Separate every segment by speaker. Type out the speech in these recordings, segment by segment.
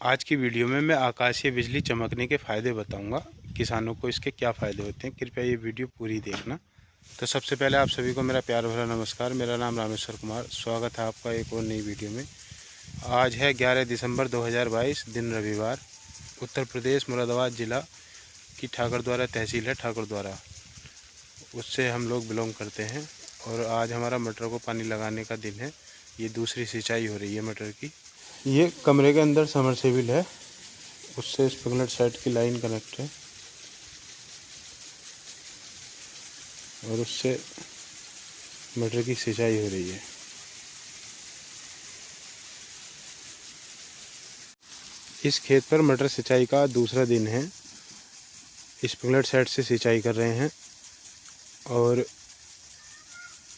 Speaker 1: आज की वीडियो में मैं आकाशीय बिजली चमकने के फ़ायदे बताऊंगा। किसानों को इसके क्या फ़ायदे होते हैं, कृपया ये वीडियो पूरी देखना। तो सबसे पहले आप सभी को मेरा प्यार भरा नमस्कार। मेरा नाम रामेश्वर कुमार, स्वागत है आपका एक और नई वीडियो में। आज है 11 दिसंबर 2022, दिन रविवार। उत्तर प्रदेश मुरादाबाद ज़िला की ठाकुरद्वारा तहसील है ठाकुरद्वारा, उससे हम लोग बिलोंग करते हैं। और आज हमारा मटर को पानी लगाने का दिन है। ये दूसरी सिंचाई हो रही है मटर की। ये कमरे के अंदर समरसेबिल है, उससे स्प्रिंकलर सेट की लाइन कनेक्ट है और उससे मटर की सिंचाई हो रही है। इस खेत पर मटर सिंचाई का दूसरा दिन है। स्प्रिंकलर सेट से सिंचाई कर रहे हैं और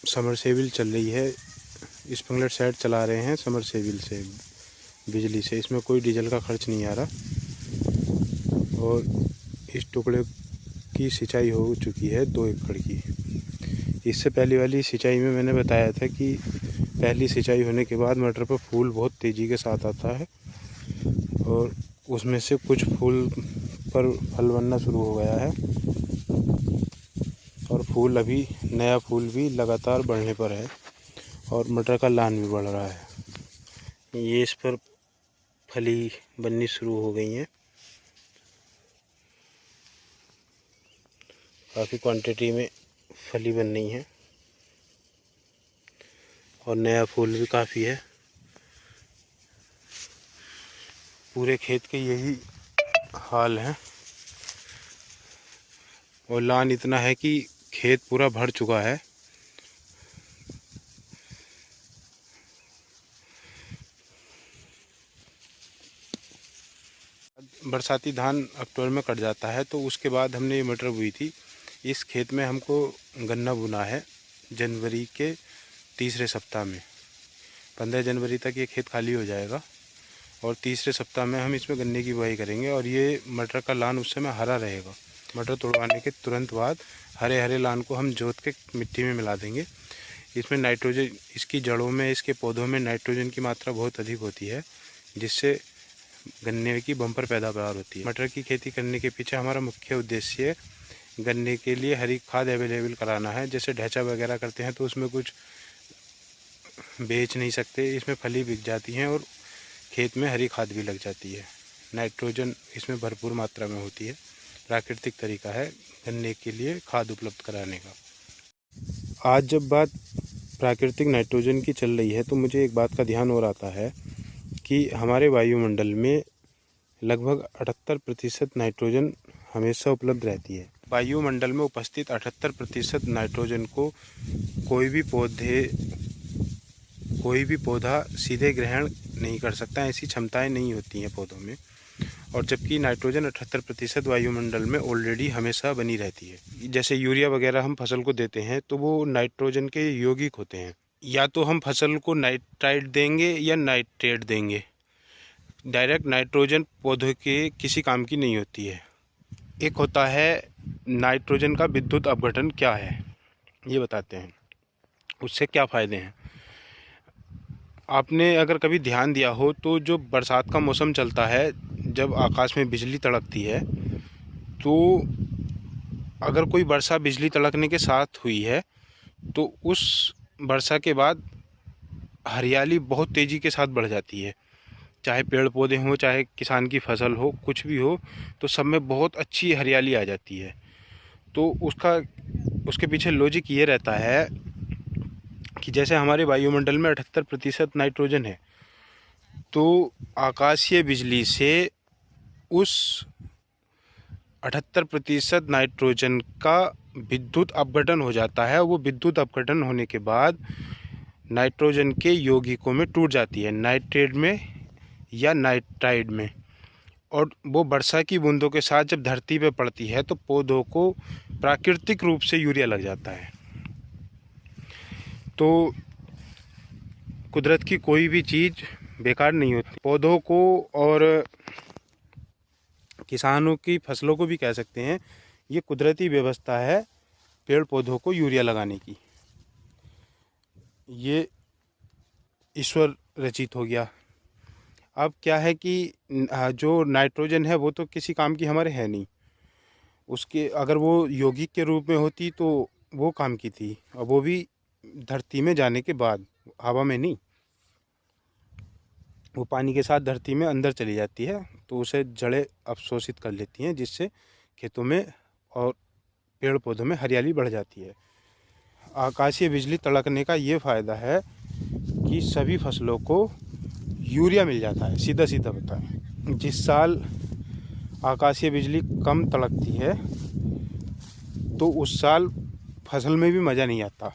Speaker 1: समरसेबिल चल रही है। स्प्रिंकलर सेट चला रहे हैं समरसेबिल से, बिजली से। इसमें कोई डीजल का खर्च नहीं आ रहा। और इस टुकड़े की सिंचाई हो चुकी है 2 एकड़ की। इससे पहले वाली सिंचाई में मैंने बताया था कि पहली सिंचाई होने के बाद मटर पर फूल बहुत तेज़ी के साथ आता है और उसमें से कुछ फूल पर फल बनना शुरू हो गया है और फूल अभी नया फूल भी लगातार बढ़ने पर है और मटर का लान भी बढ़ रहा है। ये इस पर फली बननी शुरू हो गई हैं। काफ़ी क्वांटिटी में फली बन रही है और नया फूल भी काफ़ी है। पूरे खेत के यही हाल है और लान इतना है कि खेत पूरा भर चुका है। बरसाती धान अक्टूबर में कट जाता है, तो उसके बाद हमने ये मटर बोई थी। इस खेत में हमको गन्ना बुना है जनवरी के तीसरे सप्ताह में। 15 जनवरी तक ये खेत खाली हो जाएगा और तीसरे सप्ताह में हम इसमें गन्ने की बुआई करेंगे और ये मटर का लान उस समय हरा रहेगा। मटर तोड़वाने के तुरंत बाद हरे हरे लान को हम जोत के मिट्टी में मिला देंगे। इसमें नाइट्रोजन, इसकी जड़ों में, इसके पौधों में नाइट्रोजन की मात्रा बहुत अधिक होती है, जिससे गन्ने की बम्पर पैदावार होती है। मटर की खेती करने के पीछे हमारा मुख्य उद्देश्य गन्ने के लिए हरी खाद अवेलेबल कराना है। जैसे ढैचा वगैरह करते हैं तो उसमें कुछ बेच नहीं सकते, इसमें फली बिक जाती हैं और खेत में हरी खाद भी लग जाती है। नाइट्रोजन इसमें भरपूर मात्रा में होती है। प्राकृतिक तरीका है गन्ने के लिए खाद उपलब्ध कराने का। आज जब बात प्राकृतिक नाइट्रोजन की चल रही है तो मुझे एक बात का ध्यान और आता है कि हमारे वायुमंडल में लगभग 78% नाइट्रोजन हमेशा उपलब्ध रहती है। वायुमंडल में उपस्थित 78% नाइट्रोजन को कोई भी पौधा सीधे ग्रहण नहीं कर सकता, ऐसी क्षमताएं नहीं होती हैं पौधों में। और जबकि नाइट्रोजन 78% वायुमंडल में ऑलरेडी हमेशा बनी रहती है। जैसे यूरिया वगैरह हम फसल को देते हैं तो वो नाइट्रोजन के यौगिक होते हैं। या तो हम फसल को नाइट्राइट देंगे या नाइट्रेट देंगे। डायरेक्ट नाइट्रोजन पौधों के किसी काम की नहीं होती है। एक होता है नाइट्रोजन का विद्युत अपघटन क्या है, ये बताते हैं। उससे क्या फ़ायदे हैं। आपने अगर कभी ध्यान दिया हो तो जो बरसात का मौसम चलता है, जब आकाश में बिजली तड़कती है, तो अगर कोई वर्षा बिजली तड़कने के साथ हुई है तो उस वर्षा के बाद हरियाली बहुत तेज़ी के साथ बढ़ जाती है। चाहे पेड़ पौधे हों, चाहे किसान की फसल हो, कुछ भी हो, तो सब में बहुत अच्छी हरियाली आ जाती है। तो उसके पीछे लॉजिक ये रहता है कि जैसे हमारे वायुमंडल में 78% नाइट्रोजन है, तो आकाशीय बिजली से उस 78% नाइट्रोजन का विद्युत अपघटन हो जाता है। वो विद्युत अपघटन होने के बाद नाइट्रोजन के यौगिकों में टूट जाती है, नाइट्रेट में या नाइट्राइड में। और वो वर्षा की बूंदों के साथ जब धरती पर पड़ती है तो पौधों को प्राकृतिक रूप से यूरिया लग जाता है। तो कुदरत की कोई भी चीज़ बेकार नहीं होती। पौधों को और किसानों की फसलों को भी कह सकते हैं, ये कुदरती व्यवस्था है पेड़ पौधों को यूरिया लगाने की। ये ईश्वर रचित हो गया। अब क्या है कि जो नाइट्रोजन है वो तो किसी काम की हमारे है नहीं, उसके अगर वो यौगिक के रूप में होती तो वो काम की थी, और वो भी धरती में जाने के बाद, हवा में नहीं। वो पानी के साथ धरती में अंदर चली जाती है, तो उसे जड़ें अवशोषित कर लेती हैं, जिससे खेतों में और पेड़ पौधों में हरियाली बढ़ जाती है। आकाशीय बिजली तड़कने का ये फ़ायदा है कि सभी फसलों को यूरिया मिल जाता है। सीधा सीधा बताएं, जिस साल आकाशीय बिजली कम तड़कती है तो उस साल फसल में भी मज़ा नहीं आता,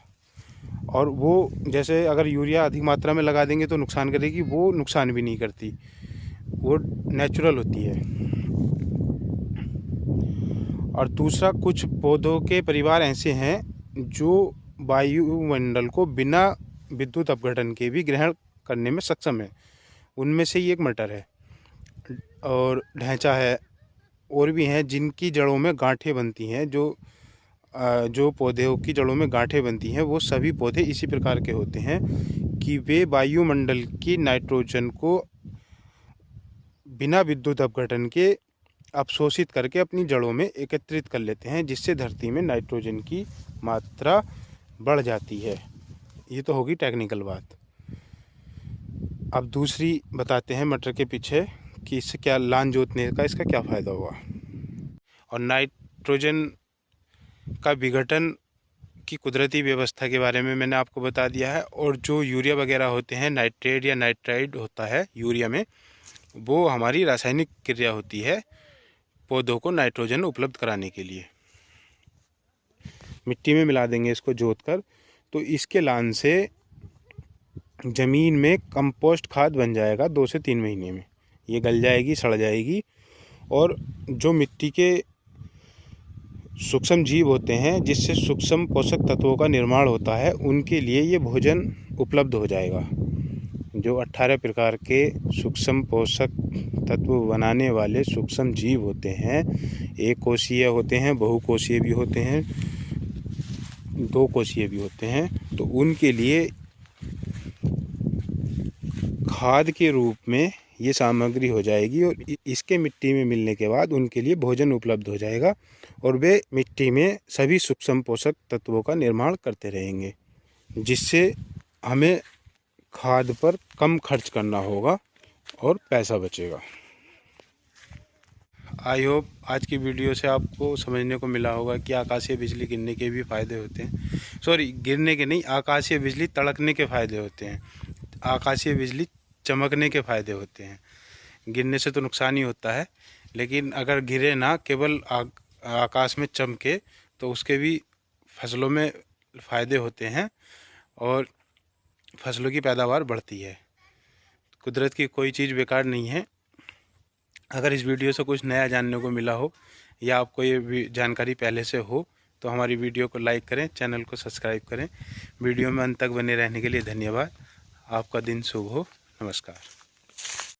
Speaker 1: और वो जैसे अगर यूरिया अधिक मात्रा में लगा देंगे तो नुकसान करेगी, वो नुकसान भी नहीं करती, वो नेचुरल होती है। और दूसरा, कुछ पौधों के परिवार ऐसे हैं जो वायुमंडल को बिना विद्युत अपघटन के भी ग्रहण करने में सक्षम है। उनमें से ही एक मटर है, और ढैंचा है, और भी हैं जिनकी जड़ों में गांठें बनती हैं। जो पौधों की जड़ों में गांठें बनती हैं वो सभी पौधे इसी प्रकार के होते हैं कि वे वायुमंडल की नाइट्रोजन को बिना विद्युत अपघटन के अवशोषित करके अपनी जड़ों में एकत्रित कर लेते हैं, जिससे धरती में नाइट्रोजन की मात्रा बढ़ जाती है। ये तो होगी टेक्निकल बात। अब दूसरी बताते हैं मटर के पीछे कि इससे क्या, लान जोतने का इसका क्या फ़ायदा हुआ। और नाइट्रोजन का विघटन की कुदरती व्यवस्था के बारे में मैंने आपको बता दिया है। और जो यूरिया वगैरह होते हैं, नाइट्रेट या नाइट्राइड होता है यूरिया में, वो हमारी रासायनिक क्रिया होती है पौधों को नाइट्रोजन उपलब्ध कराने के लिए। मिट्टी में मिला देंगे इसको जोत कर, तो इसके लान से ज़मीन में कंपोस्ट खाद बन जाएगा। 2 से 3 महीने में ये गल जाएगी, सड़ जाएगी, और जो मिट्टी के सूक्ष्म जीव होते हैं जिससे सूक्ष्म पोषक तत्वों का निर्माण होता है, उनके लिए ये भोजन उपलब्ध हो जाएगा। जो 18 प्रकार के सूक्ष्म पोषक तत्व बनाने वाले सूक्ष्म जीव होते हैं, एक कोशीय होते हैं, बहुकोशीय भी होते हैं, 2 कोशीय भी होते हैं, तो उनके लिए खाद के रूप में ये सामग्री हो जाएगी, और इसके मिट्टी में मिलने के बाद उनके लिए भोजन उपलब्ध हो जाएगा, और वे मिट्टी में सभी सूक्ष्म पोषक तत्वों का निर्माण करते रहेंगे, जिससे हमें खाद पर कम खर्च करना होगा और पैसा बचेगा। आई होप आज की वीडियो से आपको समझने को मिला होगा कि आकाशीय बिजली गिरने के भी फ़ायदे होते हैं। सॉरी, गिरने के नहीं, आकाशीय बिजली तड़कने के फ़ायदे होते हैं। आकाशीय बिजली चमकने के फ़ायदे होते हैं। गिरने से तो नुकसान ही होता है, लेकिन अगर गिरे ना, केवल आकाश में चमके, तो उसके भी फसलों में फ़ायदे होते हैं और फसलों की पैदावार बढ़ती है। कुदरत की कोई चीज़ बेकार नहीं है। अगर इस वीडियो से कुछ नया जानने को मिला हो, या आपको ये जानकारी पहले से हो, तो हमारी वीडियो को लाइक करें, चैनल को सब्सक्राइब करें। वीडियो में अंत तक बने रहने के लिए धन्यवाद। आपका दिन शुभ हो। नमस्कार।